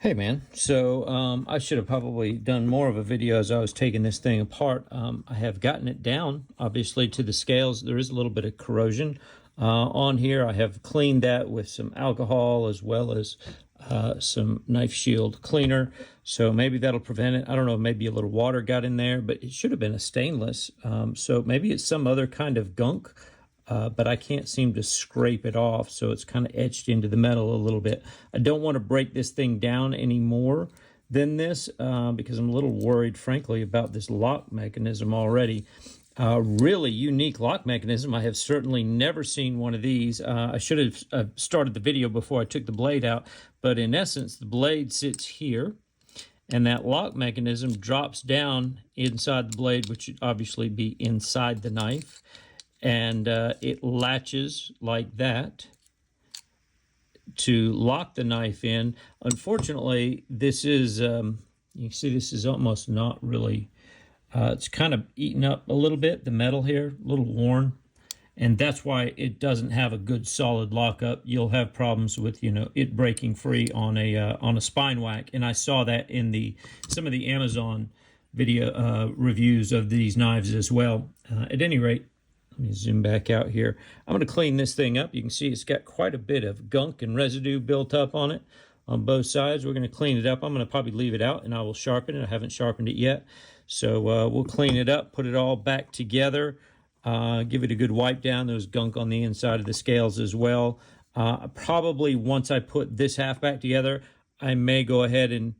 Hey man, so I should have probably done more of a video as I was taking this thing apart. I have gotten it down, obviously, to the scales. There is a little bit of corrosion on here. I have cleaned that with some alcohol as well as some knife shield cleaner. So maybe that'll prevent it. I don't know, maybe a little water got in there, but it should have been a stainless. So maybe it's some other kind of gunk. But I can't seem to scrape it off, so it's kind of etched into the metal a little bit. I don't want to break this thing down any more than this because I'm a little worried, frankly, about this lock mechanism already. Really unique lock mechanism. I have certainly never seen one of these. I should have started the video before I took the blade out, but in essence, the blade sits here, and that lock mechanism drops down inside the blade, which would obviously be inside the knife. And it latches like that to lock the knife in. Unfortunately, this is, you can see this is almost not really, it's kind of eaten up a little bit, the metal here, a little worn. And that's why it doesn't have a good solid lockup. You'll have problems with, it breaking free on a spine whack. And I saw that in some of the Amazon video reviews of these knives as well. At any rate, let me zoom back out here. I'm going to clean this thing up. You can see it's got quite a bit of gunk and residue built up on it on both sides. We're going to clean it up. I'm going to probably leave it out and I will sharpen it. I haven't sharpened it yet. So we'll clean it up, put it all back together, give it a good wipe down. There's gunk on the inside of the scales as well. Probably once I put this half back together, I may go ahead and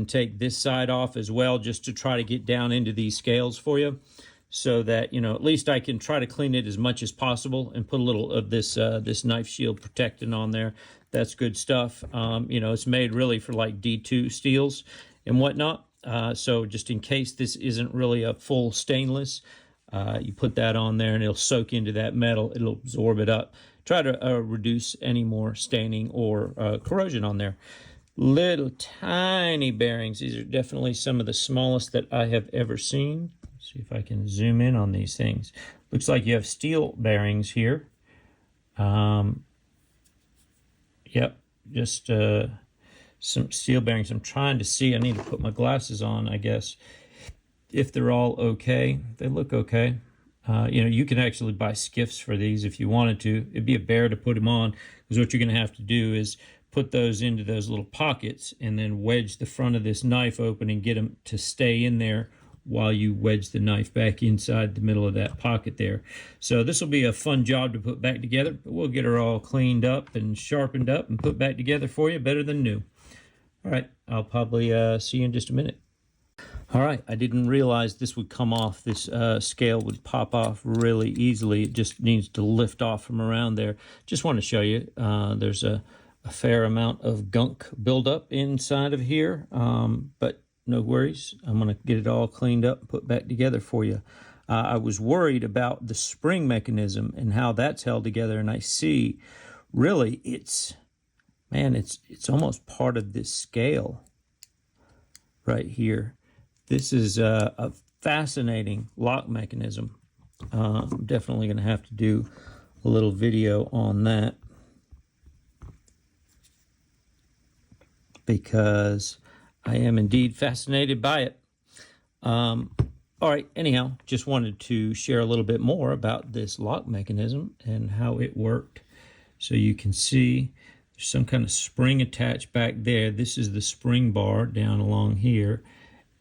take this side off as well, just to try to get down into these scales for you, so that, at least I can try to clean it as much as possible and put a little of this this knife shield protectant on there. That's good stuff. It's made really for like D2 steels and whatnot. So just in case this isn't really a full stainless, you put that on there and it'll soak into that metal. It'll absorb it up. Try to reduce any more staining or corrosion on there. Little tiny bearings. These are definitely some of the smallest that I have ever seen. See if I can zoom in on these things. Looks like you have steel bearings here. Yep, just some steel bearings. I'm trying to see. I need to put my glasses on, I guess, if they're all okay. They look okay. You can actually buy skiffs for these if you wanted to. It'd be a bear to put them on, because what you're going to have to do is put those into those little pockets and then wedge the front of this knife open and get them to stay in there while you wedge the knife back inside the middle of that pocket there. So this will be a fun job to put back together, but we'll get her all cleaned up and sharpened up and put back together for you better than new. All right, I'll probably see you in just a minute. All right, I didn't realize this would come off. This scale would pop off really easily. It just needs to lift off from around there. Just want to show you, there's a fair amount of gunk buildup inside of here, but no worries. I'm going to get it all cleaned up and put back together for you. I was worried about the spring mechanism and how that's held together, and I see really it's almost part of this scale right here. This is a fascinating lock mechanism. I'm definitely going to have to do a little video on that, because I am indeed fascinated by it. All right, anyhow, just wanted to share a little bit more about this lock mechanism and how it worked. So you can see there's some kind of spring attached back there. This is the spring bar down along here.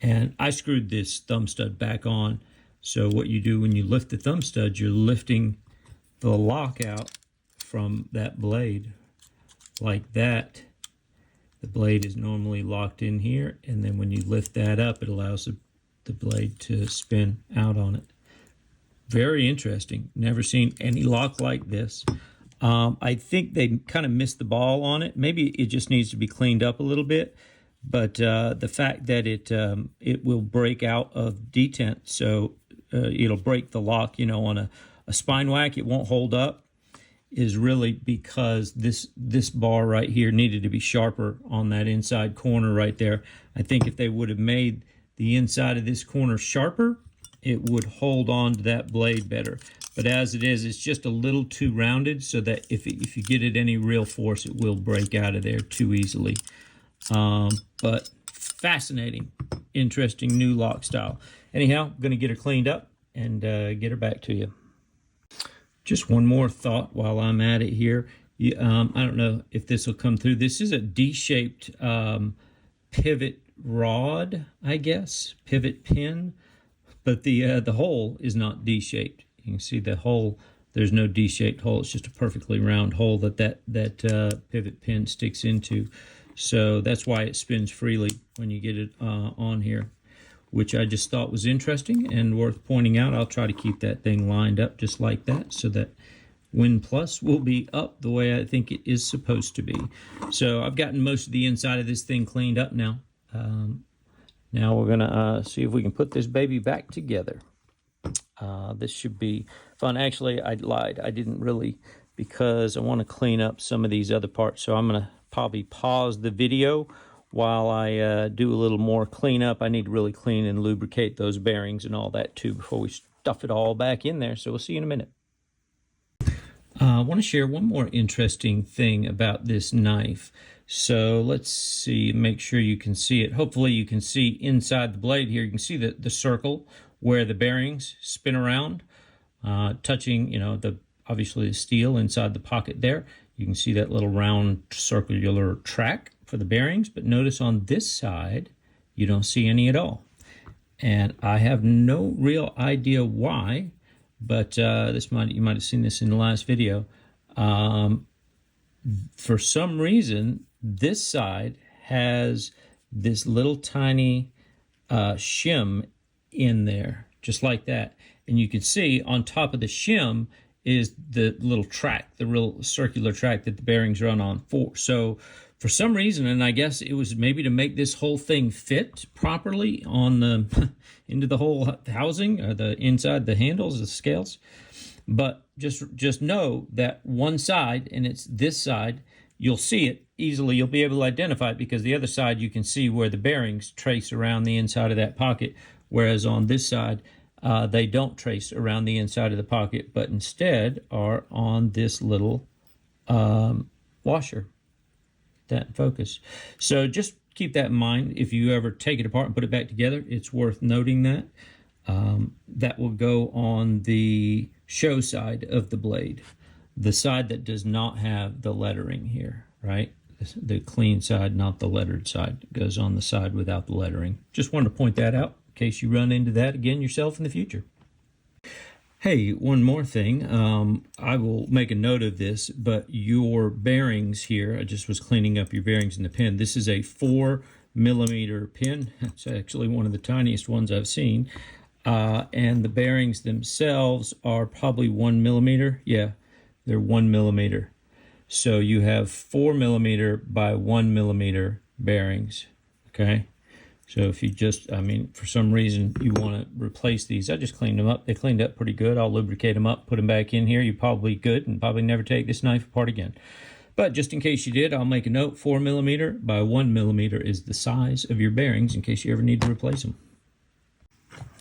And I screwed this thumb stud back on. So what you do when you lift the thumb stud, you're lifting the lock out from that blade like that. The blade is normally locked in here, and then when you lift that up, it allows the blade to spin out on it. Very interesting. Never seen any lock like this. I think they kind of missed the ball on it. Maybe it just needs to be cleaned up a little bit, but the fact that it will break out of detent, so it'll break the lock, on a spine whack, it won't hold up, is really because this bar right here needed to be sharper on that inside corner right there. I think if they would have made the inside of this corner sharper, it would hold on to that blade better. But as it is, it's just a little too rounded, so that if you get it any real force, it will break out of there too easily. But fascinating, interesting new lock style. Anyhow, I'm going to get her cleaned up and get her back to you. Just one more thought while I'm at it here. I don't know if this will come through. This is a D-shaped pivot rod, I guess, pivot pin, but the hole is not D-shaped. You can see the hole. There's no D-shaped hole. It's just a perfectly round hole that pivot pin sticks into. So that's why it spins freely when you get it on here, which I just thought was interesting and worth pointing out. I'll try to keep that thing lined up just like that, so that Win Plus will be up the way I think it is supposed to be. So I've gotten most of the inside of this thing cleaned up now. Now we're going to see if we can put this baby back together. This should be fun. Actually, I lied. I didn't really, because I want to clean up some of these other parts. So I'm going to probably pause the video while I do a little more cleanup. I need to really clean and lubricate those bearings and all that too before we stuff it all back in there. So we'll see you in a minute. I want to share one more interesting thing about this knife. So let's see, make sure you can see it. Hopefully you can see inside the blade here. You can see the circle where the bearings spin around, touching, obviously the steel inside the pocket there. You can see that little round circular track for the bearings, but notice on this side, you don't see any at all. And I have no real idea why, but you might have seen this in the last video. For some reason, this side has this little tiny shim in there, just like that. And you can see on top of the shim is the little track, the real circular track that the bearings run on for. So for some reason, and I guess it was maybe to make this whole thing fit properly on the into the whole housing, or the inside the handles, the scales. But just know that one side, and it's this side, you'll see it easily. You'll be able to identify it because the other side you can see where the bearings trace around the inside of that pocket, whereas on this side they don't trace around the inside of the pocket, but instead are on this little washer. That in focus. So just keep that in mind. If you ever take it apart and put it back together, it's worth noting that. That will go on the show side of the blade, the side that does not have the lettering here, right? The clean side, not the lettered side. It goes on the side without the lettering. Just wanted to point that out in case you run into that again yourself in the future. Hey, one more thing. I will make a note of this, but your bearings here, I just was cleaning up your bearings in the pin. This is a 4mm pin. It's actually one of the tiniest ones I've seen. And the bearings themselves are probably 1mm. Yeah, they're 1mm. So you have 4mm by 1mm bearings, okay? So if you just, for some reason you want to replace these, I just cleaned them up. They cleaned up pretty good. I'll lubricate them up, put them back in here. You're probably good and probably never take this knife apart again. But just in case you did, I'll make a note. 4mm by 1mm is the size of your bearings in case you ever need to replace them.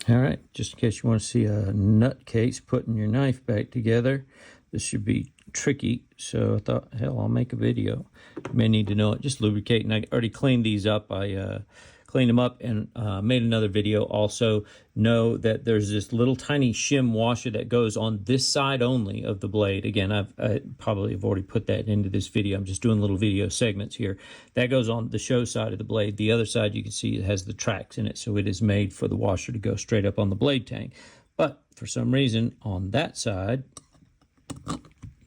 All right, just in case you want to see a nutcase putting your knife back together, this should be tricky. So I thought, hell, I'll make a video. You may need to know it. Just lubricate, and I already cleaned these up. I cleaned them up and made another video. Also know that there's this little tiny shim washer that goes on this side only of the blade. Again, I probably have already put that into this video. I'm just doing little video segments here. That goes on the show side of the blade. The other side, you can see it has the tracks in it, so it is made for the washer to go straight up on the blade tank. But for some reason on that side,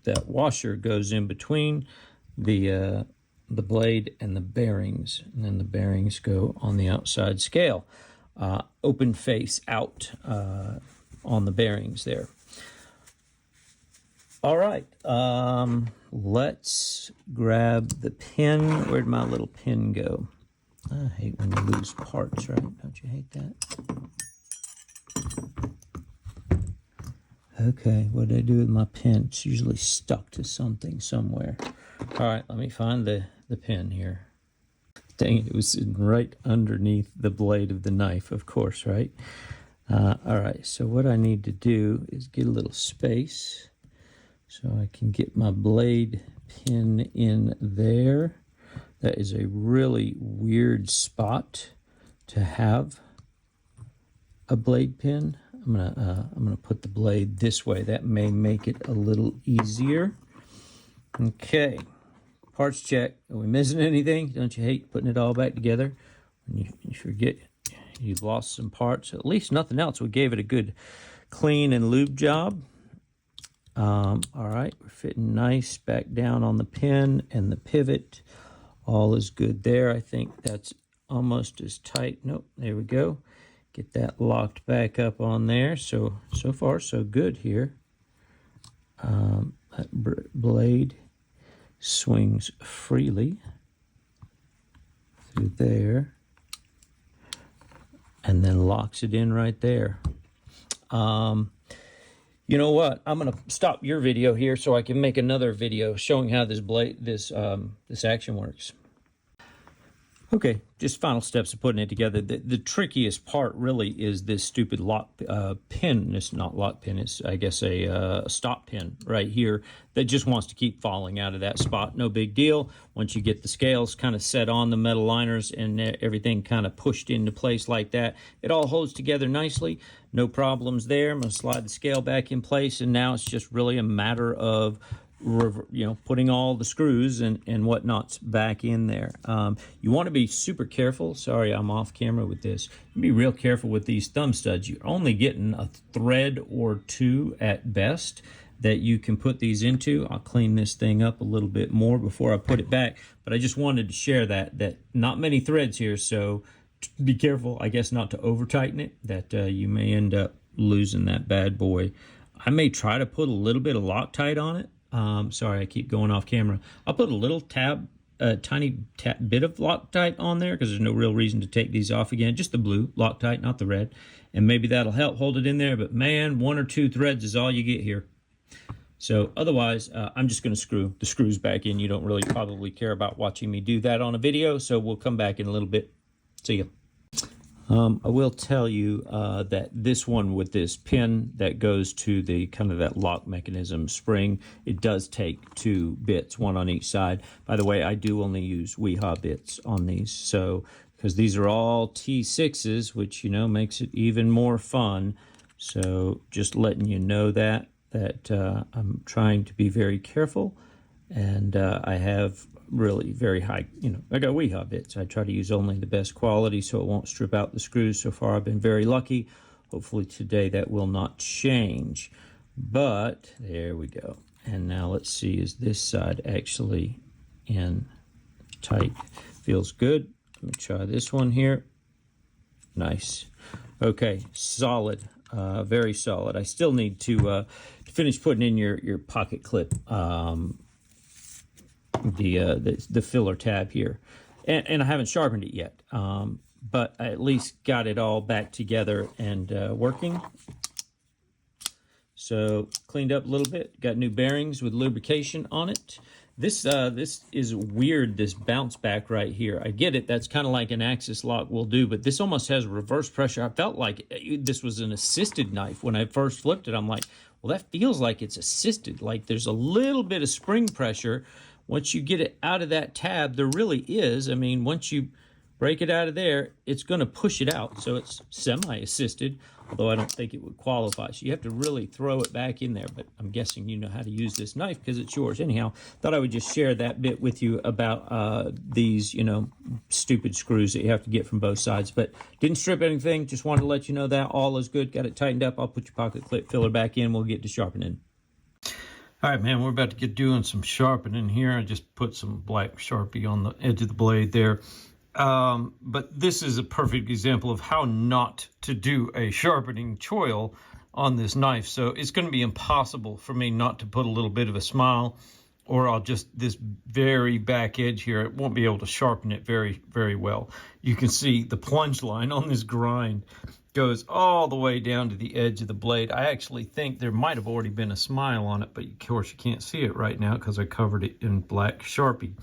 that washer goes in between the blade and the bearings, and then the bearings go on the outside scale, open face out on the bearings there. All right, let's grab the pin. Where'd my little pin go? I hate when you lose parts, right? Don't you hate that? Okay, what did I do with my pin? It's usually stuck to something somewhere. All right, let me find the pin here. Dang it, it was right underneath the blade of the knife, of course, right? All right, so what I need to do is get a little space so I can get my blade pin in there. That is a really weird spot to have a blade pin. I'm gonna put the blade this way. That may make it a little easier. Okay, parts check. Are we missing anything? Don't you hate putting it all back together when you forget you've lost some parts? At least nothing else. We gave it a good clean and lube job. All right, we're fitting nice back down on the pin and the pivot. All is good there. I think that's almost as tight. Nope, there we go. Get that locked back up on there. So far, so good here. That blade swings freely through there and then locks it in right there. You know what? I'm going to stop your video here so I can make another video showing how this action works. Okay, just final steps of putting it together. The trickiest part really is this stupid lock pin. It's not lock pin. It's, I guess, a stop pin right here that just wants to keep falling out of that spot. No big deal. Once you get the scales kind of set on the metal liners and everything kind of pushed into place like that, it all holds together nicely. No problems there. I'm going to slide the scale back in place, and now it's just really a matter of putting all the screws and whatnots back in there. You want to be super careful. Sorry, I'm off camera with this. Be real careful with these thumb studs. You're only getting a thread or two at best that you can put these into. I'll clean this thing up a little bit more before I put it back, but I just wanted to share that not many threads here, so be careful, I guess, not to over tighten it, that you may end up losing that bad boy. I may try to put a little bit of Loctite on it. Sorry, I keep going off camera. I'll put a little tiny bit of Loctite on there because there's no real reason to take these off again. Just the blue Loctite, not the red. And maybe that'll help hold it in there. But man, 1 or 2 threads is all you get here. So otherwise, I'm just going to screw the screws back in. You don't really probably care about watching me do that on a video. So we'll come back in a little bit. See ya. I will tell you that this one with this pin that goes to the kind of that lock mechanism spring, it does take 2 bits, 1 on each side. By the way, I do only use 𝗗𝗜𝗦𝗖𝗟𝗔𝗜𝗠𝗘𝗥 bits on these, so because these are all T6s, which makes it even more fun. So just letting you know that I'm trying to be very careful, and I have really very high, I got 𝗗𝗜𝗦𝗖𝗟𝗡 bits. I try to use only the best quality so it won't strip out the screws. So far I've been very lucky. Hopefully today that will not change. But there we go. And now let's see, is this side actually in tight? Feels good. Let me try this one here. Nice. Okay, solid. Very solid. I still need to finish putting in your pocket clip, the filler tab here, and I haven't sharpened it yet, but I at least got it all back together and working. So cleaned up a little bit, got new bearings with lubrication on it. This is weird, this bounce back right here. I get it, that's kind of like an axis lock will do, but this almost has reverse pressure. I felt like this was an assisted knife. When I first flipped it, I'm like, well, that feels like it's assisted. Like there's a little bit of spring pressure. Once you get it out of that tab, there really is. I mean, once you break it out of there, it's going to push it out. So it's semi-assisted, although I don't think it would qualify. So you have to really throw it back in there. But I'm guessing you know how to use this knife because it's yours. Anyhow, thought I would just share that bit with you about these, stupid screws that you have to get from both sides. But didn't strip anything. Just wanted to let you know that all is good. Got it tightened up. I'll put your pocket clip filler back in. We'll get to sharpening. All right, man, we're about to get doing some sharpening here. I just put some black Sharpie on the edge of the blade there. But this is a perfect example of how not to do a sharpening choil on this knife. So it's going to be impossible for me not to put a little bit of a smile, or I'll just, this very back edge here, it won't be able to sharpen it very, very well. You can see the plunge line on this grind goes all the way down to the edge of the blade. I actually think there might have already been a smile on it, but of course you can't see it right now because I covered it in black Sharpie.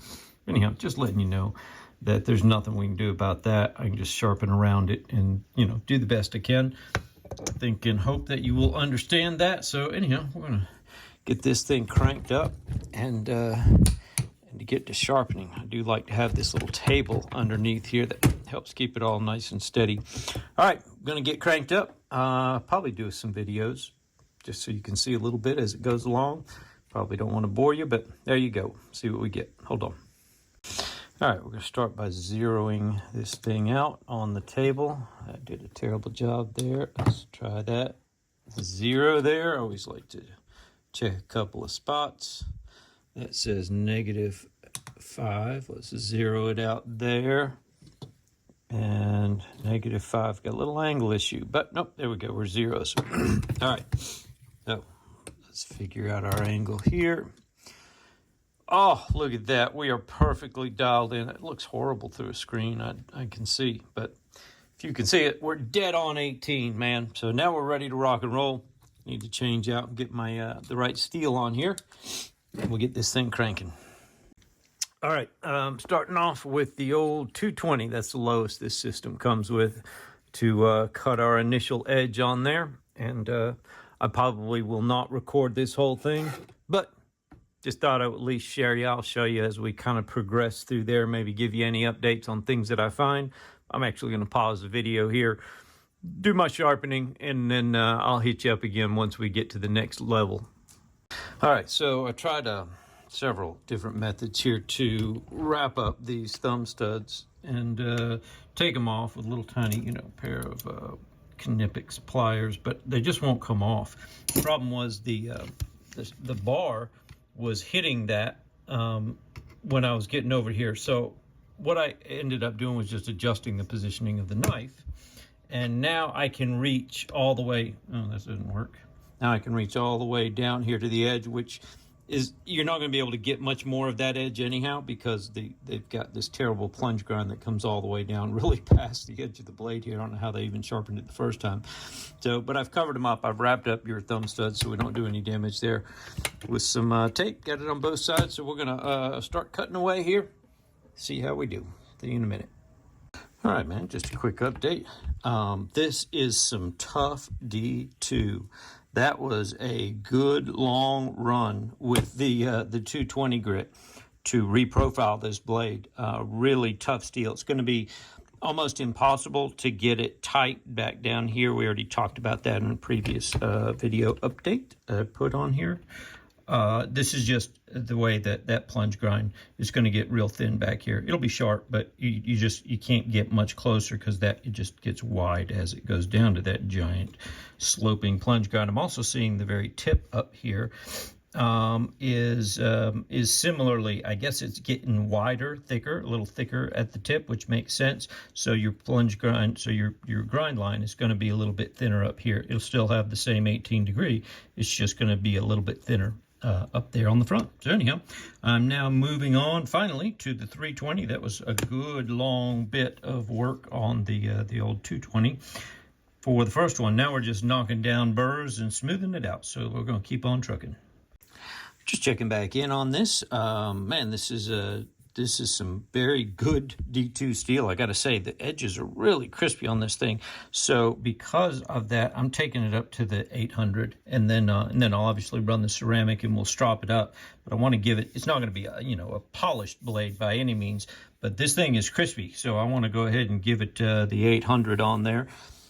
Anyhow, just letting you know that there's nothing we can do about that. I can just sharpen around it and, do the best I can. think and hope that you will understand that. So anyhow, we're gonna get this thing cranked up and to get to sharpening. I do like to have this little table underneath here that helps keep it all nice and steady. All right, I'm gonna get cranked up. Probably do some videos just so you can see a little bit as it goes along. Probably don't want to bore you, but there you go. See what we get. Hold on. All right, we're going to start by zeroing this thing out on the table. I did a terrible job there. Let's try that. 0 there. I always like to check a couple of spots. That says -5. Let's zero it out there. And -5. Got a little angle issue, but nope, there we go. We're 0. So, all right. So let's figure out our angle here. Oh, look at that. We are perfectly dialed in. It looks horrible through a screen, I can see. But if you can see it, we're dead on 18, man. So now we're ready to rock and roll. Need to change out and get my the right steel on here. And we'll get this thing cranking. All right, starting off with the old 220. That's the lowest this system comes with to cut our initial edge on there. And I probably will not record this whole thing, but just thought I would at least share you. I'll show you as we kind of progress through there, maybe give you any updates on things that I find. I'm actually going to pause the video here, do my sharpening, and then I'll hit you up again once we get to the next level. All right, so I tried several different methods here to wrap up these thumb studs and take them off with a little tiny, pair of 𝗗𝗜𝗦𝗖𝗟𝗔𝗜𝗠𝗘𝗥 pliers, but they just won't come off. The problem was the bar was hitting that when I was getting over here. So what I ended up doing was just adjusting the positioning of the knife. And now I can reach all the way, oh, this doesn't work. Now I can reach all the way down here to the edge, which is, you're not going to be able to get much more of that edge anyhow, because they've got this terrible plunge grind that comes all the way down really past the edge of the blade here. I don't know how they even sharpened it the first time. So, but I've covered them up. I've wrapped up your thumb studs so we don't do any damage there with some tape. Got it on both sides. So we're going to start cutting away here. See how we do. See you in a minute. All right, man, just a quick update. This is some tough D2. That was a good long run with the 220 grit to reprofile this blade. Really tough steel. It's going to be almost impossible to get it tight back down here. We already talked about that in a previous video update put on here. This is just the way that plunge grind is going to get real thin back here. It'll be sharp, but you can't get much closer because it just gets wide as it goes down to that giant sloping plunge grind. I'm also seeing the very tip up here is similarly, I guess it's getting wider, thicker, a little thicker at the tip, which makes sense. So your plunge grind, so your grind line is going to be a little bit thinner up here. It'll still have the same 18 degree. It's just going to be a little bit thinner up there on the front. So anyhow, I'm now moving on finally to the 320. That was a good long bit of work on the old 220 for the first one. Now we're just knocking down burrs and smoothing it out. So we're going to keep on trucking. Just checking back in on this. Man, this is some very good D2 steel. I got to say, the edges are really crispy on this thing. So because of that, I'm taking it up to the 800, and then I'll obviously run the ceramic and we'll strop it up. But I want to give it, it's not going to be a polished blade by any means, but this thing is crispy. So I want to go ahead and give it the 800 on there.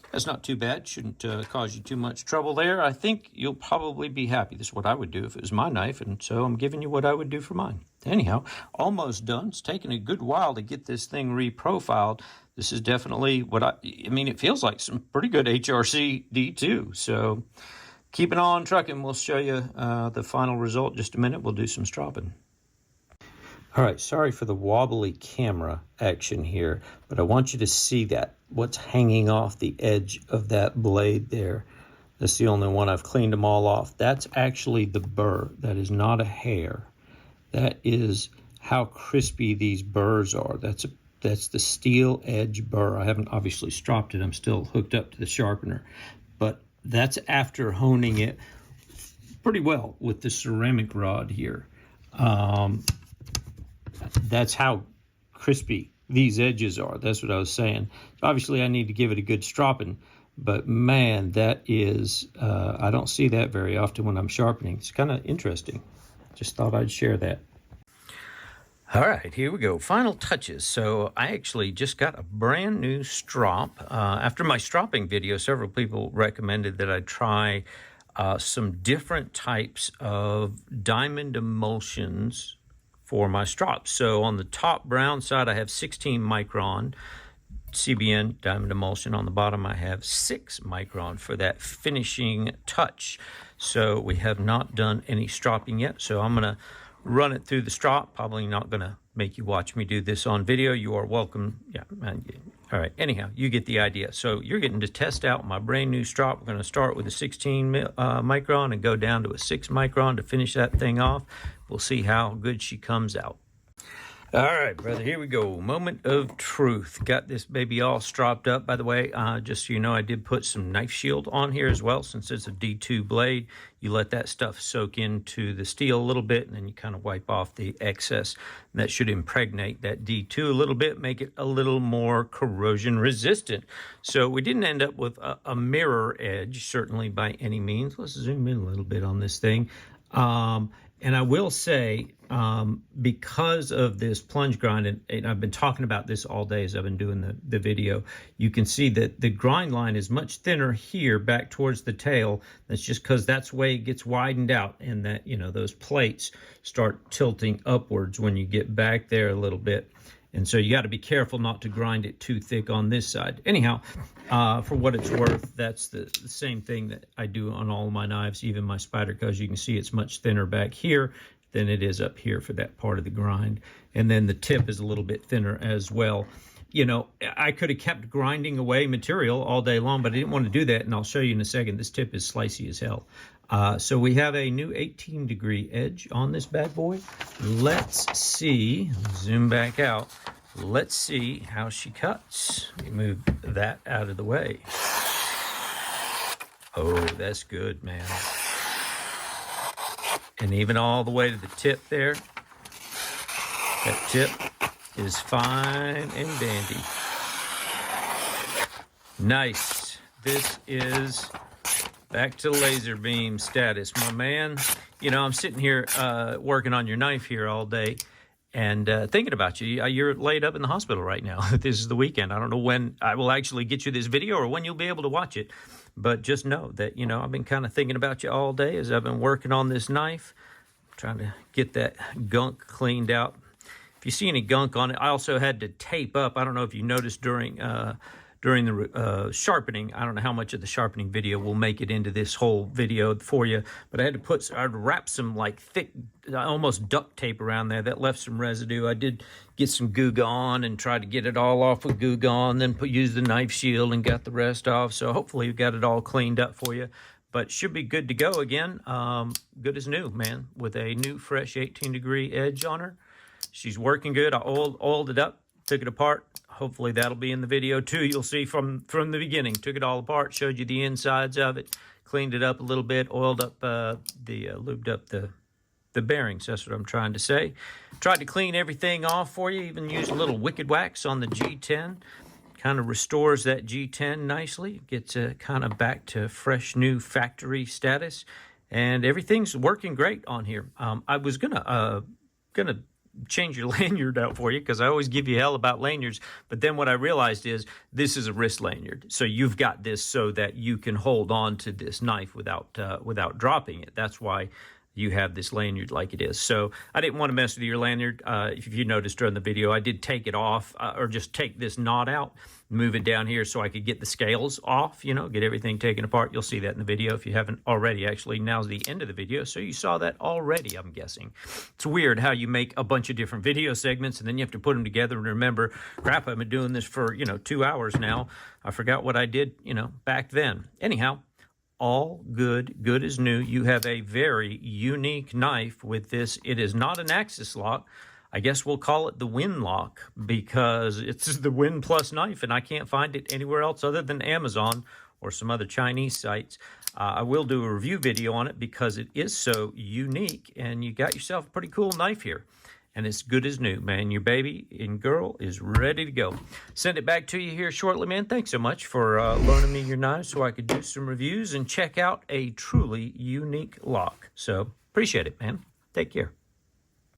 That's not too bad. Shouldn't cause you too much trouble there. I think you'll probably be happy. This is what I would do if it was my knife, and so I'm giving you what I would do for mine. Anyhow, almost done. It's taken a good while to get this thing reprofiled. This is definitely what I mean, it feels like some pretty good HRC D2. So keeping on trucking. We'll show you the final result in just a minute. We'll do some stropping. All right, sorry for the wobbly camera action here, but I want you to see that, what's hanging off the edge of that blade there. That's the only one. I've cleaned them all off. That's actually the burr. That is not a hair. That is how crispy these burrs are. That's the steel edge burr. I haven't obviously stropped it. I'm still hooked up to the sharpener, but that's after honing it pretty well with the ceramic rod here. That's how crispy these edges are. That's what I was saying. Obviously, I need to give it a good stropping, But man, that is, I don't see that very often when I'm sharpening. It's kind of interesting. Just thought I'd share that. All right, here we go. Final touches. So I actually just got a brand new strop. After my stropping video, several people recommended that I try some different types of diamond emulsions for my strops. So on the top brown side, I have 16 micron CBN diamond emulsion. On the bottom, I have 6 micron for that finishing touch. So we have not done any stropping yet. So I'm going to run it through the strop. Probably not going to make you watch me do this on video. You are welcome. Yeah. All right. Anyhow, you get the idea. So you're getting to test out my brand new strop. We're going to start with a 16 micron and go down to a 6 micron to finish that thing off. We'll see how good she comes out. All right, brother, here we go. Moment of truth. Got this baby all stropped up. By the way, just so you know, I did put some knife shield on here as well. Since it's a D2 blade, you let that stuff soak into the steel a little bit, and then you kind of wipe off the excess. And that should impregnate that D2 a little bit, make it a little more corrosion resistant. So we didn't end up with a mirror edge, certainly by any means. Let's zoom in a little bit on this thing. And I will say, because of this plunge grind, and I've been talking about this all day as I've been doing the video, you can see that the grind line is much thinner here back towards the tail. That's just because that's the way it gets widened out, and that, you know, those plates start tilting upwards when you get back there a little bit. And so you got to be careful not to grind it too thick on this side. Anyhow, for what it's worth, that's the same thing that I do on all of my knives, even my Spyderco. You can see it's much thinner back here than it is up here for that part of the grind. And then the tip is a little bit thinner as well. You know, I could have kept grinding away material all day long, but I didn't want to do that, and I'll show you in a second. This tip is slicey as hell. So we have a new 18-degree edge on this bad boy. Let's see, zoom back out. Let's see how she cuts. Let me move that out of the way. Oh, that's good, man. And even all the way to the tip there, that tip is fine and dandy. Nice. This is back to laser beam status, my man. You know, I'm sitting here working on your knife here all day and thinking about you. You're laid up in the hospital right now. This is the weekend. I don't know when I will actually get you this video or when you'll be able to watch it. But just know that, you know, I've been kind of thinking about you all day as I've been working on this knife, trying to get that gunk cleaned out. If you see any gunk on it, I also had to tape up. I don't know if you noticed during the sharpening. I don't know how much of the sharpening video will make it into this whole video for you, but I'd wrap some like thick, almost duct tape around there that left some residue. I did get some Goo Gone and tried to get it all off with Goo Gone, then use the knife shield and got the rest off. So hopefully we got it all cleaned up for you, but should be good to go again. Good as new, man, with a new fresh 18-degree edge on her. She's working good. I oiled it up, took it apart. Hopefully that'll be in the video too. You'll see from the beginning. Took it all apart, showed you the insides of it, cleaned it up a little bit, oiled up lubed up the bearings. That's what I'm trying to say. Tried to clean everything off for you. Even used a little Wicked Wax on the G10. Kind of restores that G10 nicely. Gets kind of back to fresh new factory status, and everything's working great on here. I was gonna change your lanyard out for you because I always give you hell about lanyards, but then what I realized is this is a wrist lanyard, so you've got this so that you can hold on to this knife without dropping it. That's why you have this lanyard like it is. So I didn't want to mess with your lanyard. If you noticed during the video, I did take it off, or just take this knot out, move it down here so I could get the scales off, you know, get everything taken apart. You'll see that in the video if you haven't already. Actually, now's the end of the video, so you saw that already, I'm guessing. It's weird how you make a bunch of different video segments and then you have to put them together and remember, crap, I've been doing this for, 2 hours now. I forgot what I did, back then. Anyhow, all good as new. You have a very unique knife with this. It is not an axis lock. I guess we'll call it the Win lock because it's the Win Plus knife, and I can't find it anywhere else other than Amazon or some other Chinese sites. I will do a review video on it because it is so unique, and you got yourself a pretty cool knife here. and it's good as new, man. Your baby and girl is ready to go. Send it back to you here shortly, man. Thanks so much for loaning me your knives so I could do some reviews and check out a truly unique lock. So appreciate it, man. Take care.